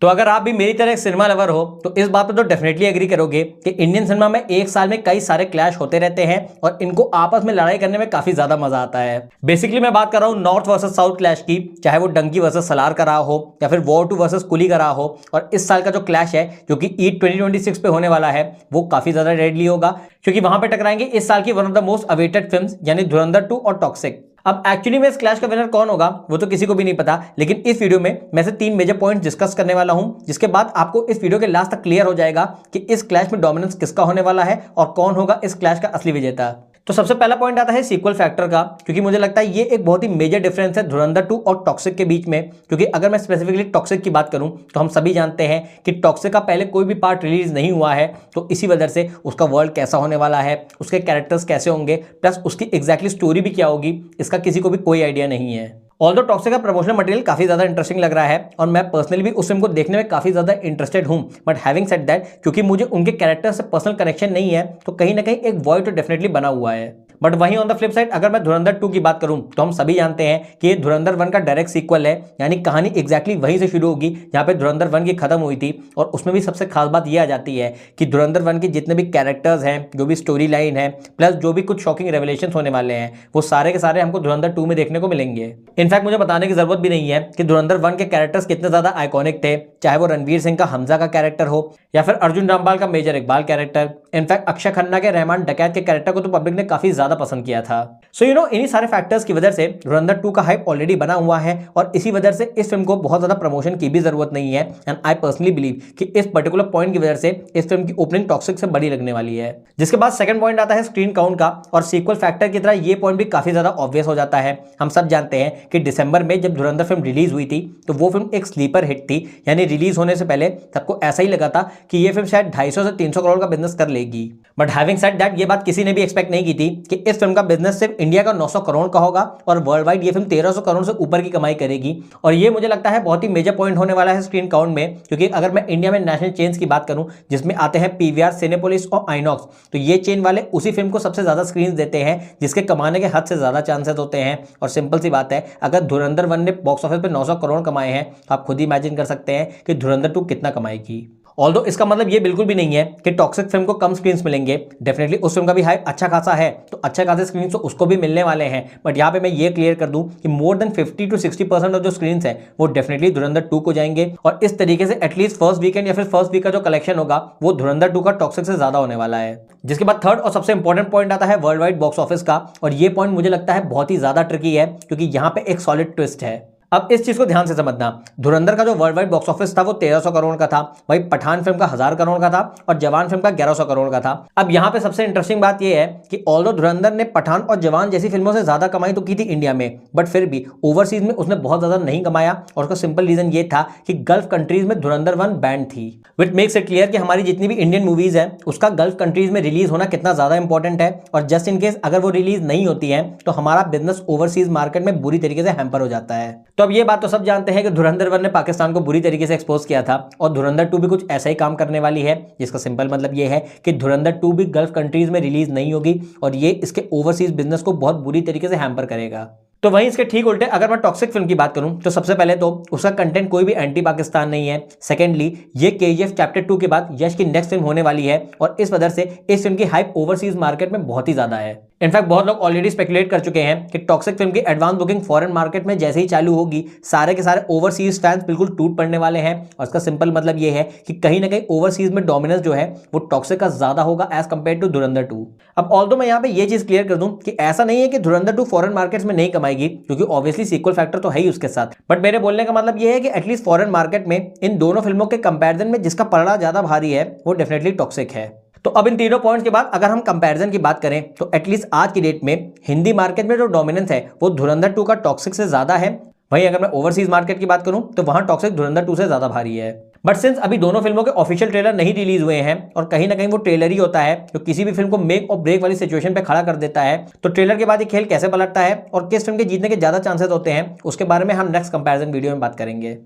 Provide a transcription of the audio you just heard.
तो अगर आप भी मेरी तरह एक सिनेमा लवर हो तो इस बात पर तो डेफिनेटली एग्री करोगे कि इंडियन सिनेमा में एक साल में कई सारे क्लैश होते रहते हैं और इनको आपस में लड़ाई करने में काफी ज्यादा मजा आता है। बेसिकली मैं बात कर रहा हूँ नॉर्थ वर्सेस साउथ क्लैश की, चाहे वो डंकी वर्सेस सलार का रहा हो या फिर वॉर 2 वर्सेस कुली का रहा हो। और इस साल का जो क्लैश है जो कि ईद 2026 पे होने वाला है वो काफी ज्यादा डेडली होगा, क्योंकि वहां पे टकराएंगे इस साल की one of the most awaited films यानी धुरंधर 2 और टॉक्सिक। अब एक्चुअली में इस क्लैश का विनर कौन होगा वो तो किसी को भी नहीं पता, लेकिन इस वीडियो में मैं से 3 मेजर पॉइंट्स डिस्कस करने वाला हूं, जिसके बाद आपको इस वीडियो के लास्ट तक क्लियर हो जाएगा कि इस क्लैश में डोमिनेंस किसका होने वाला है और कौन होगा इस क्लैश का असली विजेता। तो सबसे पहला पॉइंट आता है सीक्वल फैक्टर का, क्योंकि मुझे लगता है ये एक बहुत ही मेजर डिफरेंस है धुरंधर 2 और टॉक्सिक के बीच में। क्योंकि अगर मैं स्पेसिफिकली टॉक्सिक की बात करूं तो हम सभी जानते हैं कि टॉक्सिक का पहले कोई भी पार्ट रिलीज नहीं हुआ है, तो इसी वजह से उसका वर्ल्ड कैसा होने वाला है, उसके कैरेक्टर्स कैसे होंगे, प्लस उसकी एग्जैक्टली स्टोरी भी क्या होगी, इसका किसी को भी कोई आइडिया नहीं है। ऑल्दो टॉक्सिक का प्रमोशनल मटेरियल काफी ज्यादा इंटरेस्टिंग लग रहा है और मैं पर्सनली भी उस फिल्म को देखने में काफी ज्यादा इंटरेस्टेड हूं, बट हैविंग सेड दैट क्योंकि मुझे उनके कैरेक्टर से पर्सनल कनेक्शन नहीं है तो कहीं ना कहीं एक वॉइड तो डेफिनेटली बना हुआ है। बट वहीं ऑन द फ्लिप साइड अगर मैं धुरंधर 2 की बात करूं तो हम सभी जानते हैं कि ये धुरंधर 1 का डायरेक्ट सीक्वल है, यानी कहानी एग्जैक्टली वहीं से शुरू होगी जहां पे धुरंधर 1 की खत्म हुई थी। और उसमें भी सबसे खास बात यह आ जाती है कि धुरंधर 1 के जितने भी कैरेक्टर्स हैं, जो भी स्टोरी लाइन है, प्लस जो भी कुछ शॉकिंग रेवलेशंस होने वाले हैं, वो सारे के सारे हमको धुरंधर 2 में देखने को मिलेंगे। इनफैक्ट मुझे बताने की जरूरत भी नहीं है कि धुरंधर 1 के कैरेक्टर्स कितने ज्यादा आइकॉनिक थे, चाहे वो रणवीर सिंह का हमजा का कैरेक्टर हो या फिर अर्जुन रामपाल का major Iqbal character. In fact Akshaye Khanna के रहमान डकैत के कैरेक्टर को तो पब्लिक ने काफी ज्यादा पसंद किया था। सो इन्हीं सारे फैक्टर्स की वजह से धुरंधर 2 का हाइप ऑलरेडी बना हुआ है और इसी वजह से इस फिल्म को बहुत ज्यादा प्रमोशन की भी जरूरत नहीं है। एंड आई पर्सनली बिलीव कि इस पर्टिकुलर पॉइंट की वजह से इस फिल्म की ओपनिंग टॉक्सिक से बड़ी लगने वाली है। जिसके बाद सेकंड पॉइंट आता है स्क्रीन काउंट का, और सीक्वल फैक्टर की तरह ये पॉइंट भी काफी ज्यादा ऑब्वियस हो जाता है। हम सब जानते हैं कि दिसंबर में जब धुरंधर फिल्म रिलीज हुई थी तो वो फिल्म एक स्लीपर हिट थी, यानी रिलीज होने से पहले सबको ऐसा ही लगा था कि ये फिल्म शायद 250 से 300 करोड़ का बिजनेस कर लेगी। बट हैविंग सेड दैट ये बात किसी ने भी एक्सपेक्ट नहीं की थी कि इस फिल्म का बिजनेस सिर्फ इंडिया का 900 करोड़ का होगा और वर्ल्ड वाइड ये फिल्म 1300 करोड़ से ऊपर की कमाई करेगी। और ये मुझे लगता है बहुत ही मेजर पॉइंट होने वाला है स्क्रीन काउंट में, क्योंकि अगर मैं इंडिया में नेशनल चेन्स की बात करूं जिसमें आते हैं पीवीआर, सिनेपोलिस और आइनॉक्स, तो ये चेन वाले उसी फिल्म को सबसे ज्यादा स्क्रीन देते हैं जिसके कमाने के हद से ज्यादा चांसेस होते हैं। और सिंपल सी बात है, अगर धुरंधर 1 ने बॉक्स ऑफिस पे 900 करोड़ कमाए हैं तो आप खुद ही इमेजिन कर सकते हैं कि धुरंधर 2 कितना कमाएगी। ऑल्दो इसका मतलब ये बिल्कुल भी नहीं है कि टॉक्सिक फिल्म को कम स्क्रीन्स मिलेंगे, डेफिनेटली उस फिल्म का भी हाइप अच्छा खासा है तो अच्छे खासे स्क्रीन्स तो उसको भी मिलने वाले हैं। बट यहाँ पे मैं ये क्लियर कर दूं कि मोर देन 50 to 60% ऑफ जो स्क्रीन्स है वो डेफिनेटली धुरंधर 2 को जाएंगे। और इस तरीके से एटलीस्ट फर्स्ट वीकेंड या फिर फर्स्ट वीक का जो कलेक्शन होगा वो धुरंधर 2 का टॉक्सिक से ज्यादा होने वाला है। जिसके बाद थर्ड और सबसे इंपॉर्टेंट पॉइंट आता है वर्ल्ड वाइड बॉक्स ऑफिस का, और ये पॉइंट मुझे लगता है बहुत ही ज्यादा ट्रिकी है क्योंकि यहाँ पे एक सॉलिड ट्विस्ट है। अब इस चीज को ध्यान से समझना, धुरंधर का जो वर्ल्ड वाइड बॉक्स ऑफिस था वो 1300 करोड़ का था, वही पठान फिल्म का 1000 करोड़ का था और जवान फिल्म का 1100 करोड़ का था। अब यहाँ पे सबसे इंटरेस्टिंग बात यह है कि ऑल्दो धुरंधर ने पठान और जवान जैसी फिल्मों से ज्यादा कमाई तो की थी इंडिया में, बट फिर भी ओवरसीज में उसने बहुत ज्यादा नहीं कमाया। और उसका सिंपल रीजन ये था कि गल्फ कंट्रीज में धुरंधर 1 बैंड थी, विच मेक्स इट क्लियर कि हमारी जितनी भी इंडियन मूवीज है उसका गल्फ कंट्रीज में रिलीज होना कितना ज्यादा इंपॉर्टेंट है। और जस्ट इन केस अगर वो रिलीज नहीं होती है तो हमारा बिजनेस ओवरसीज मार्केट में बुरी तरीके से हैम्पर हो जाता है। तो अब ये बात तो सब जानते हैं कि धुरंधर 1 ने पाकिस्तान को बुरी तरीके से एक्सपोज किया था और धुरंधर 2 भी कुछ ऐसा ही काम करने वाली है, जिसका सिंपल मतलब ये है कि धुरंधर 2 भी गल्फ कंट्रीज में रिलीज नहीं होगी और ये इसके ओवरसीज बिजनेस को बहुत बुरी तरीके से हैम्पर करेगा। तो वहीं इसके ठीक उल्टे अगर मैं टॉक्सिक फिल्म की बात करूं तो सबसे पहले तो उसका कंटेंट कोई भी एंटी पाकिस्तान नहीं है। सेकेंडली ये केजीएफ चैप्टर 2 के बाद यश की नेक्स्ट फिल्म होने वाली है और इस वजह से इस फिल्म की हाइप ओवरसीज मार्केट में बहुत ही ज्यादा है। इनफैक्ट बहुत लोग ऑलरेडी स्पेकुलेट कर चुके हैं कि टॉक्सिक फिल्म की एडवांस बुकिंग फॉरेन मार्केट में जैसे ही चालू होगी सारे के सारे ओवरसीज फैंस बिल्कुल टूट पड़ने वाले हैं। और इसका सिंपल मतलब ये है कि कहीं ना कहीं ओवरसीज में डोमिनेंस जो है वो टॉक्सिक का ज्यादा होगा एज कंपेयर टू धुरंधर 2। अब ऑल्दो मैं यहाँ पे ये चीज क्लियर कर दूं कि ऐसा नहीं है कि धुरंधर 2 फॉरेन मार्केट्स में नहीं कमाएगी, क्योंकि ऑब्वियसली सीक्वल फैक्टर तो है ही उसके साथ, बट मेरे बोलने का मतलब ये है कि एटलीस्ट फॉरेन मार्केट में इन दोनों फिल्मों के कंपैरिजन में जिसका पलड़ा ज्यादा भारी है वो डेफिनेटली टॉक्सिक है। तो अब इन तीनों पॉइंट्स के बाद अगर हम कंपैरिजन की बात करें तो एटलीस्ट आज की डेट में हिंदी मार्केट में जो डोमिनेंस है वो धुरंधर 2 का टॉक्सिक से ज्यादा है। वहीं अगर मैं ओवरसीज मार्केट की बात करूं तो वहां टॉक्सिक धुरंधर 2 से ज्यादा भारी है। बट सिंस अभी दोनों फिल्मों के ऑफिशियल ट्रेलर नहीं रिलीज हुए हैं और कहीं ना कहीं वो ट्रेलर ही होता है जो किसी भी फिल्म को मेक और ब्रेक वाली सिचुएशन पे खड़ा कर देता है, तो ट्रेलर के बाद ये खेल कैसे पलटता है और किस फिल्म के जीतने के ज्यादा चांसेस होते हैं उसके बारे में हम नेक्स्ट कंपैरिजन वीडियो में बात करेंगे।